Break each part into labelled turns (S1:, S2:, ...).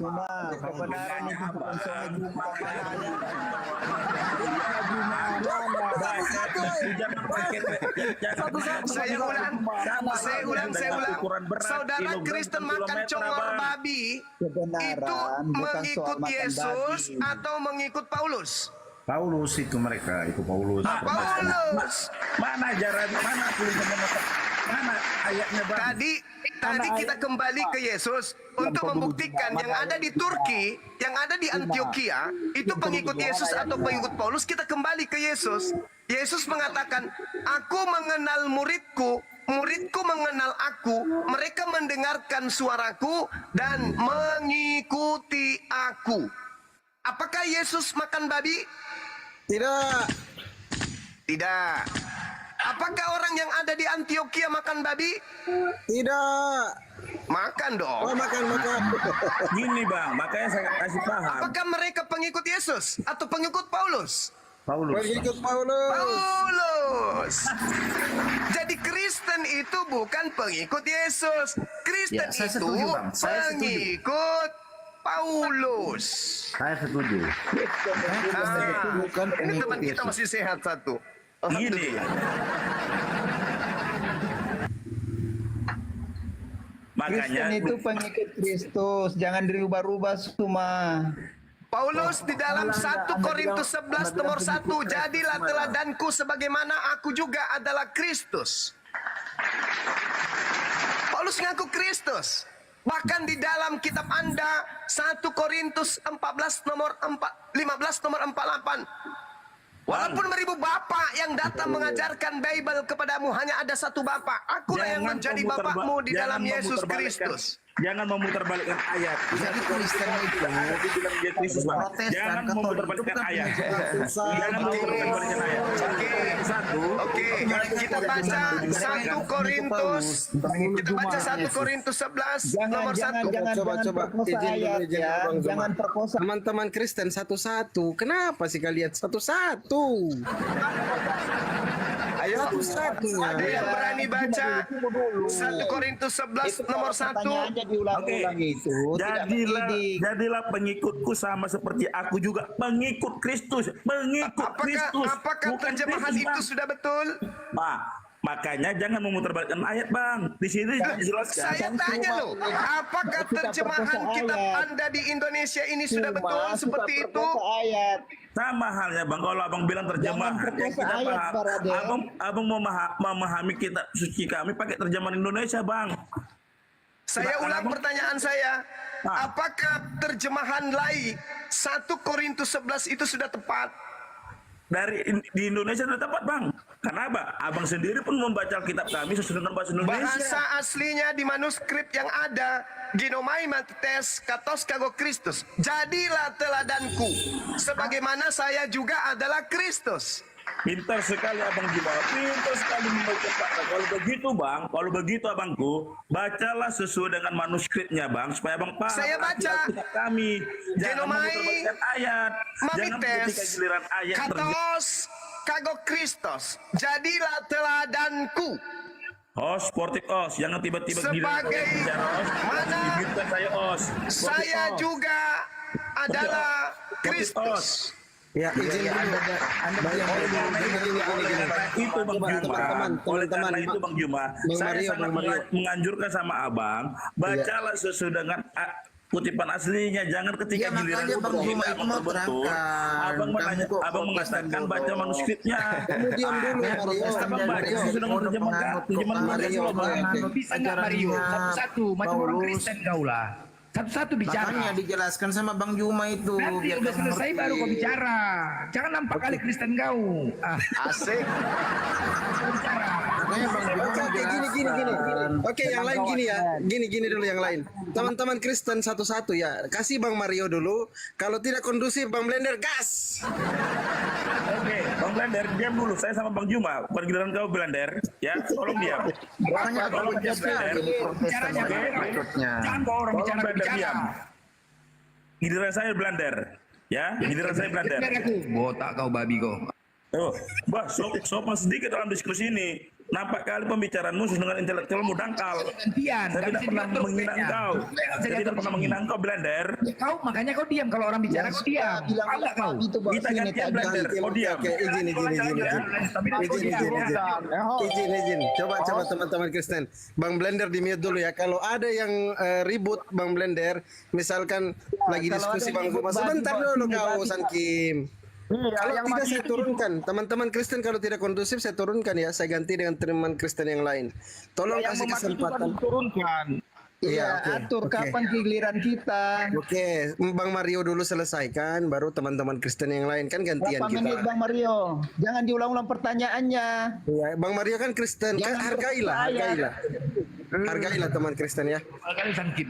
S1: Cuma kebenaran itu bukan soal jumpa.
S2: Saya ulang. Saudara Kristen makan congor babi itu mengikut Yesus atau mengikut Paulus?
S3: Paulus itu mereka, itu Paulus.
S2: Paulus.
S3: Mana ajaran, mana tulisan, mana ayatnya bang?
S2: Tadi kita kembali ke Yesus untuk membuktikan yang ada di Turki, yang ada di Antioquia, itu pengikut Yesus atau pengikut Paulus. Kita kembali ke Yesus. Yesus mengatakan, aku mengenal muridku, muridku mengenal aku, mereka mendengarkan suaraku dan mengikuti aku. Apakah Yesus makan babi?
S1: Tidak.
S2: Tidak. Apakah orang yang ada di Antioquia makan babi?
S1: Tidak.
S2: Makan dong.
S1: Oh, makan.
S3: Gini bang, makanya saya kasih paham.
S2: Apakah mereka pengikut Yesus atau pengikut Paulus?
S3: Paulus.
S1: Pengikut Paulus.
S2: Paulus. Jadi Kristen itu bukan pengikut Yesus. Kristen
S3: Ya, saya
S2: itu
S3: setuju, Bang. Saya setuju.
S2: pengikut Paulus.
S3: Saya setuju.
S1: Bukan
S2: Ini
S1: pengikut
S2: teman kita
S1: Yesus.
S2: masih sehat satu.
S3: Gini. Makanya
S1: Kristen itu pengikut Kristus, jangan dirubah-rubah semua.
S2: Paulus di dalam 1 Korintus 11 nomor 1, jadilah teladanku sebagaimana aku juga adalah Kristus. Paulus ngaku Kristus. Bahkan di dalam kitab Anda 1 Korintus 14 nomor 15 nomor 48. Walaupun beribu bapak yang datang mengajarkan Bible kepadamu, hanya ada satu bapak. Akulah yang menjadi bapakmu di dalam Yesus Kristus.
S3: Jangan memutarbalikkan ayat.
S1: Jadi Kristen itu
S3: Dibilang dia Kristus, Bang.
S1: Protestan,
S3: Jangan
S1: Katolik
S3: memutarbalikkan
S1: itu
S3: ayat.
S1: bukan
S3: Jangan memutarbalikkan ayat.
S2: Oke, kita baca 1 Korintus. Kita baca 1 Korintus 11 nomor 1.
S1: Jangan perkosa
S4: izin
S1: ayat
S4: dulu,
S1: ya.
S4: Bang Zuma.
S1: Jangan perkosa.
S4: Teman-teman Kristen satu-satu. Kenapa sih kalian satu-satu?
S2: Ayo,
S4: Satu-satunya.
S2: ada yang berani baca 1 Korintus 11 nomor 1.
S1: Pertanyaannya diulang-ulang itu. Tidak mendidik.
S3: Jadilah pengikutku sama seperti aku juga pengikut Kristus. Pengikut Kristus.
S2: Apakah
S3: Bukan
S2: terjemahan
S3: Kristus,
S2: itu
S3: Bang.
S2: sudah betul?
S3: Nah, makanya jangan memutarbalikkan ayat, Bang. Di sini dijelaskan.
S2: Saya tanya loh, apakah terjemahan kitab Anda di Indonesia ini sudah betul seperti itu?
S1: Ayat.
S3: Sama halnya, Bang, kalau Abang bilang terjemahan
S1: Jangan
S3: yang kita
S1: perkosa ayat,
S3: paham,
S1: Raden.
S3: Abang memahami kitab suci kami pakai terjemahan Indonesia, Bang.
S2: Saya ulang pertanyaan saya.
S3: Nah.
S2: Apakah terjemahan lain 1 Korintus 11 itu sudah tepat?
S3: Di Indonesia sudah tepat, Bang. Kenapa? Abang sendiri pun membaca kitab kami sesuai dengan bahasa Indonesia.
S2: Bahasa aslinya di manuskrip yang ada, Ginomai Mates Katos Kago Kristus. Jadilah teladanku, sebagaimana saya juga adalah Kristus.
S3: Pintar sekali Abang Juma, pintar sekali membaca fakta. Kalau begitu, Bang, kalau begitu Abangku, bacalah sesuai dengan manuskripnya, Bang, supaya Abang paham.
S2: Saya baca.
S3: Kitab kami. Jangan
S2: Genomai
S3: memutarbalikkan ayat. Jangan ketika
S2: Mamites
S3: giliran ayat
S2: Katos Kago Kristus. Jadilah teladanku.
S3: Os, sportif os, jangan tiba-tiba
S2: Sebagai
S3: bicara os.
S2: mana
S3: Bibirkan saya os. Sportif
S2: saya
S3: os.
S2: juga adalah
S3: Sportif
S2: Kristus.
S3: os.
S4: Ya, izin dulu.
S3: Itu Bang Juma. Oleh karena itu Bang Juma, saya sangat menganjurkan sama Abang, bacalah sesuai dengan kutipan aslinya, jangan ketika
S1: Ya,
S3: giliran
S1: makanya Bang Juma itu mau
S3: betul.
S1: terangkan.
S3: Abang menanya,
S1: Kamu kok
S3: Abang mengatakan baca manuskripnya.
S4: Diam dulu, Mario.
S3: Abang baca sesuai dengan terjemahan
S4: Mario.
S5: Bisa nggak Mario? Satu-satu, macam orang Kristen kau lah. Satu-satu bicara.
S1: Makanya dijelaskan sama Bang Juma itu.
S5: Nanti
S1: biar
S5: udah
S1: kamu
S5: selesai
S1: ngerti.
S5: baru kau bicara. Jangan nampak kali Kristen kau.
S2: Asik.
S5: Bicara.
S1: Makanya Bang Juma
S4: Oke, gini. Oke, yang lain gini ya. Gini dulu yang lain. Teman-teman Kristen satu-satu ya. Kasih Bang Mario dulu. Kalau tidak kondusif, Bang Blender gas.
S3: Oke, Bang Blender, diam dulu. Saya sama Bang Juma. Bukan giliran kau Blender, ya. Tolong diam.
S1: Makanya aku
S3: Tolong diam,
S1: jadi
S3: Blender.
S1: Protestan maksudnya.
S5: Jangan bawa orang
S3: Tolong
S5: bicara
S3: Blender
S5: bicara.
S3: diam. Giliran saya Blender, ya. Giliran saya Blender.
S5: Biar aku. Botak kau babi kau.
S3: Oh, bah, sopan sedikit dalam diskusi ini. Nampak kali pembicaraanmu sesuai dengan intelektualmu dangkal.
S5: Gantian.
S3: Saya tidak pernah menghina engkau. Saya tidak pernah menghina engkau, Blender.
S5: Kau makanya kau diam kalau orang bicara kau diam.
S1: bilang
S5: Tahu nggak kau?
S1: itu bang
S3: Kita
S1: sini
S3: gantian
S1: tadi.
S3: Blender. Kau diam.
S4: Oke, izin. Coba teman-teman Kristen. Bang Blender di mute dulu ya. Kalau ada yang ribut Bang Blender, misalkan lagi
S1: kalau
S4: diskusi
S1: ada
S4: Bang
S1: yang
S4: Guma,
S1: ribut,
S4: sebentar
S1: babi,
S4: dulu
S1: babi,
S4: kau
S1: babi.
S4: San Kim. Kalau
S6: yang
S4: tidak
S6: mati
S4: saya
S6: itu
S4: turunkan, teman-teman Kristen kalau tidak kondusif saya turunkan ya, saya ganti dengan teman Kristen yang lain. Tolong
S6: yang
S4: kasih
S6: memaki itu kan
S4: kesempatan.
S6: diturunkan.
S1: Iya,
S4: oke,
S1: atur
S4: oke.
S1: kapan giliran kita.
S4: Oke, Bang Mario dulu selesaikan, baru teman-teman Kristen yang lain kan gantian
S1: Berapa menit
S4: kita.
S1: Bang Mario? Jangan diulang-ulang pertanyaannya.
S4: Iya, Bang Mario kan Kristen, kan
S1: Jangan
S4: hargailah. Hargailah teman Kristen ya.
S5: Kali sangkin.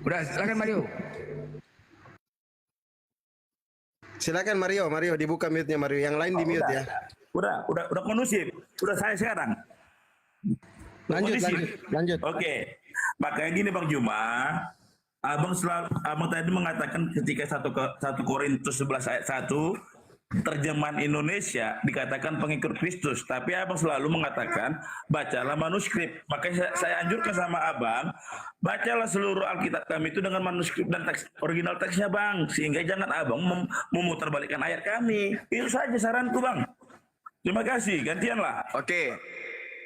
S5: Udah, silakan Mario.
S4: Silakan Mario dibuka mute-nya Mario. Yang lain di mute ya.
S3: Udah kondusif. Udah saya sekarang.
S4: Lanjut.
S3: Oke. Makanya gini Bang Juma, Abang tadi mengatakan ketika 1 Korintus 11 ayat 1 terjemahan Indonesia dikatakan pengikut Kristus, tapi Abang selalu mengatakan bacalah manuskrip. Makanya saya anjurkan sama Abang, bacalah seluruh Alkitab kami itu dengan manuskrip dan teks original teksnya Bang, sehingga jangan Abang memutarbalikkan ayat kami. Itu saja saranku Bang. Terima kasih, gantianlah.
S2: Oke.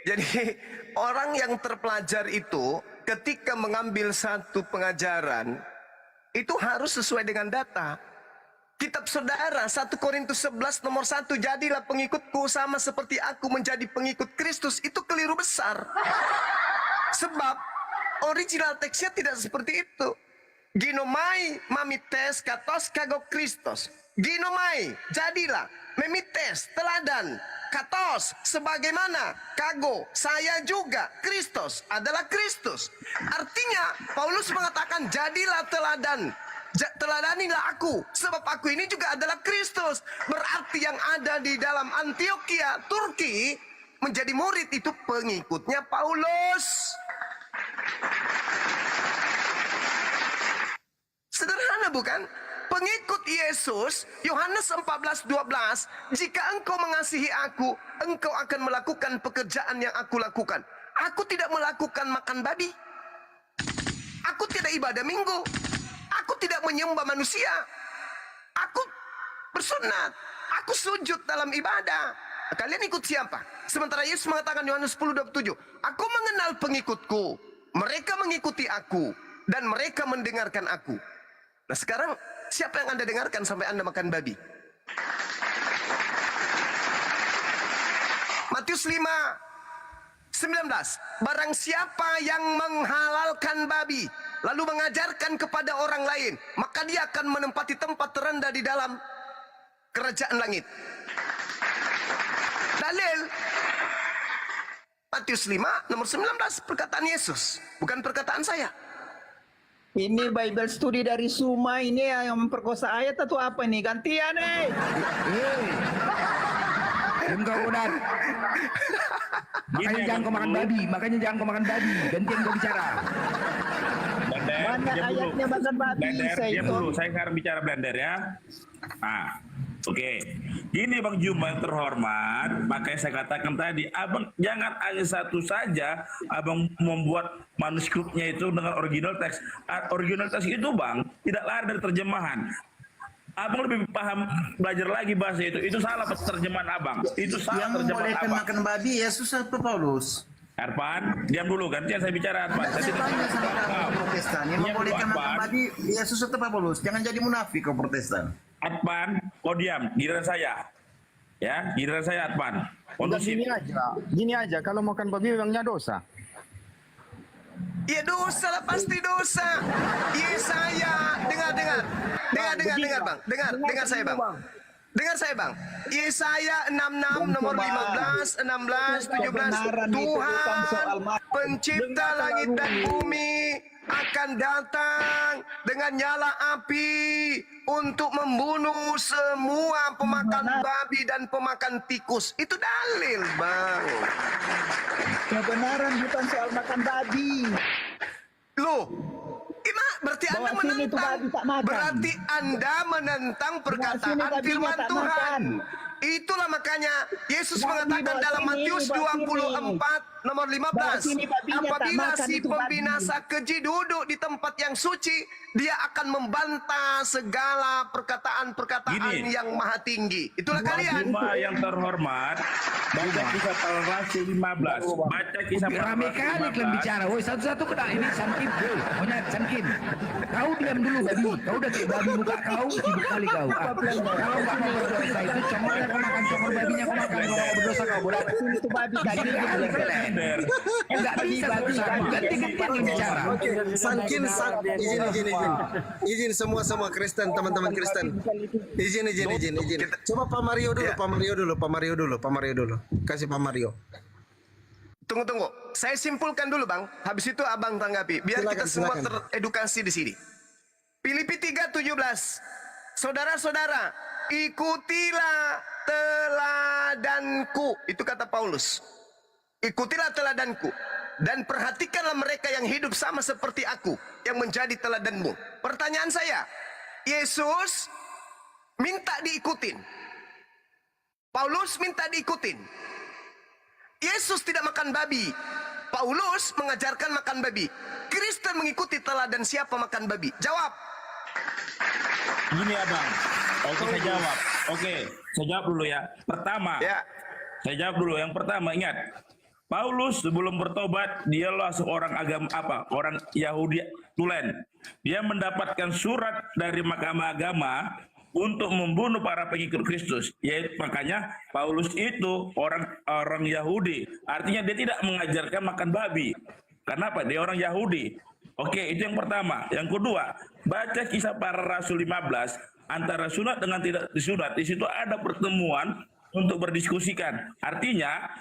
S2: Jadi orang yang terpelajar itu ketika mengambil satu pengajaran itu harus sesuai dengan data. Kitab saudara 1 Korintus 11 nomor 1, jadilah pengikutku sama seperti aku menjadi pengikut Kristus, itu keliru besar. Sebab original teksnya tidak seperti itu. Ginomai mamites katos kago Kristus. Ginomai, jadilah. Memites, teladan. Katos, sebagaimana. Kago, saya juga. Kristus adalah Kristus. Artinya, Paulus mengatakan, jadilah teladan. Teladanilah aku, sebab aku ini juga adalah Kristus. Berarti yang ada di dalam Antioquia, Turki, menjadi murid itu pengikutnya Paulus. Sederhana bukan? Pengikut Yesus, Yohanes 14:12, jika engkau mengasihi aku, engkau akan melakukan pekerjaan yang aku lakukan. Aku tidak melakukan makan babi. Aku tidak ibadah minggu. Aku tidak menyembah manusia. Aku bersunat. Aku sujud dalam ibadah. Kalian ikut siapa? Sementara Yesus mengatakan Yohanes 10:27, aku mengenal pengikutku. Mereka mengikuti aku. Dan mereka mendengarkan aku. Nah sekarang, siapa yang Anda dengarkan sampai Anda makan babi? Matius 5:19, barang siapa yang menghalalkan babi lalu mengajarkan kepada orang lain, maka dia akan menempati tempat terendah di dalam kerajaan langit. Dalil Matius 5 nomor 19, perkataan Yesus, bukan perkataan saya.
S1: Ini Bible study dari Suma ini yang memperkosa ayat atau apa nih? Gantian nih.
S5: Engkau udah. Makanya jangan kau makan babi. Gantian kau bicara.
S3: Blender,
S1: Mana
S3: diam dulu.
S1: ayatnya makan babi?
S3: Blender,
S1: Saya
S3: diam
S1: itu.
S3: dulu. Saya sekarang bicara Blender ya. Nah, oke. Gini Bang Juma yang terhormat, makanya saya katakan tadi, Abang jangan hanya satu saja, Abang membuat manuskripnya itu dengan original teks. Original teks itu Bang, tidak lari dari terjemahan. Abang lebih paham belajar lagi bahasa itu salah terjemahan Abang. Itu salah
S7: Yang
S3: terjemahan
S7: membolehkan
S3: Abang.
S7: makan babi Yesus atau Paulus?
S3: Arpan, diam dulu, gantian saya bicara Arpan. Saya tidak
S7: Tanya sama
S3: tahu.
S7: kamu Protestan, yang
S3: Diam dulu,
S7: membolehkan makan
S3: Arpan.
S7: babi Yesus atau Paulus? Jangan jadi munafik kau Protestan.
S3: Arpan, kau diam, giliran saya. Ya, giliran saya Arpan. Kondusif.
S6: Gini aja, kalau makan babi memangnya dosa.
S2: Ya dosa lah, pasti dosa. Yesaya, dengar Bang. Dengar saya Bang. Dengar saya Bang. Yesaya 66 nomor 15, 16, 17. Tuhan pencipta langit dan bumi akan datang dengan nyala api untuk membunuh semua pemakan babi dan pemakan tikus. Itu dalil Bang.
S1: Kebenaran bukan soal makan babi.
S2: Loh, berarti Anda
S1: Bawa sini tuh
S2: menentang.
S1: babi tak makan.
S2: Berarti Anda menentang perkataan
S1: babinya
S2: firman
S1: tak
S2: Tuhan.
S1: makan.
S2: Itulah makanya Yesus
S1: Babi
S2: mengatakan
S1: bawa
S2: dalam
S1: sini,
S2: Matius
S1: bawa
S2: 24 nomor 15,
S1: Bawa sini babinya tak
S2: apabila
S1: makan,
S2: si
S1: itu babi.
S2: pembinasa keji duduk di tempat yang suci, dia akan membantah segala perkataan-perkataan
S3: Gini.
S2: yang maha tinggi. Itulah
S3: Pak
S2: kalian.
S3: Juma yang terhormat, baca kisah para rasul 15. Baca kisah para
S5: Rame
S3: rasul
S5: kali kalian
S3: 15.
S5: bicara. Woi, satu-satu kena ini Samkin. Monyet Samkin. Kau diam dulu babi. Kau udah kayak babi muka kau, sibuk kali kau. Kalau nggak mau berdosa itu congolnya kau makan congol babinya kau makan. Kalau mau berdosa kau bodoh.
S1: Sini tuh babi
S5: Gini
S1: kali.
S5: kali kalian.
S3: Blender.
S5: Enggak bisa satu-satu. Ganti-gantian yang bicara.
S4: Oke, izin semua Kristen, teman-teman Kristen. Izin. Coba Pak Mario dulu. Kasih Pak Mario.
S2: Tunggu. Saya simpulkan dulu, Bang. Habis itu Abang tanggapi. Biar kita semua teredukasi di sini. Filipi 3:17. Saudara-saudara, ikutilah teladanku. Itu kata Paulus. Ikutilah teladanku. Dan perhatikanlah mereka yang hidup sama seperti aku, yang menjadi teladanmu. Pertanyaan saya, Yesus minta diikutin. Paulus minta diikutin. Yesus tidak makan babi. Paulus mengajarkan makan babi. Kristen mengikuti teladan siapa makan babi? Jawab.
S3: Gini abang. Oke, saya jawab. Saya jawab dulu ya. Pertama.
S2: Ya.
S3: Saya jawab dulu. Yang pertama, ingat. Paulus sebelum bertobat, dialah seorang agama orang Yahudi tulen. Dia mendapatkan surat dari Mahkamah Agama untuk membunuh para pengikut Kristus. Yaitu makanya Paulus itu orang Yahudi. Artinya dia tidak mengajarkan makan babi. Kenapa? Dia orang Yahudi. Oke, itu yang pertama. Yang kedua, baca kisah para rasul 15 antara sunat dengan tidak disunat. Di situ ada pertemuan untuk berdiskusikan. Artinya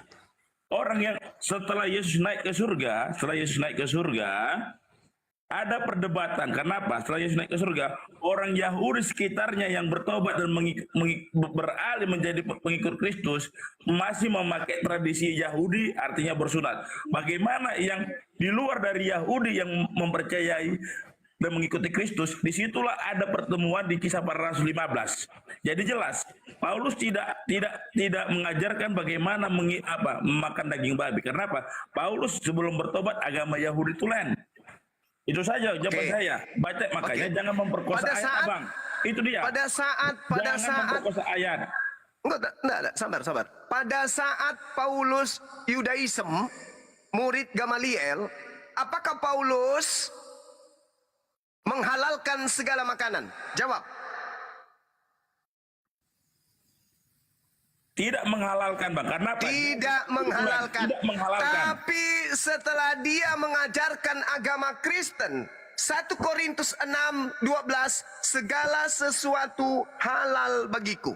S3: orang yang setelah Yesus naik ke surga, ada perdebatan. Kenapa? Setelah Yesus naik ke surga, orang Yahudi sekitarnya yang bertobat dan beralih menjadi pengikut Kristus masih memakai tradisi Yahudi, artinya bersunat. Bagaimana yang di luar dari Yahudi yang mempercayai dan mengikuti Kristus? Disitulah ada pertemuan di kisah para rasul 15. Jadi jelas Paulus tidak mengajarkan bagaimana memakan daging babi. Kenapa? Paulus sebelum bertobat agama Yahudi tulen. Itu saja jawaban saya. Baca makanya jangan memperkosa ayat, abang. Itu dia.
S2: Pada saat
S3: memperkosa ayat.
S2: Enggak, sabar. Pada saat Paulus Yudaism, murid Gamaliel, apakah Paulus menghalalkan segala makanan? Jawab.
S3: Tidak menghalalkan, Bang. Karena apa?
S2: Tidak menghalalkan. Tapi setelah dia mengajarkan agama Kristen, 1 Korintus 6:12, segala sesuatu halal bagiku.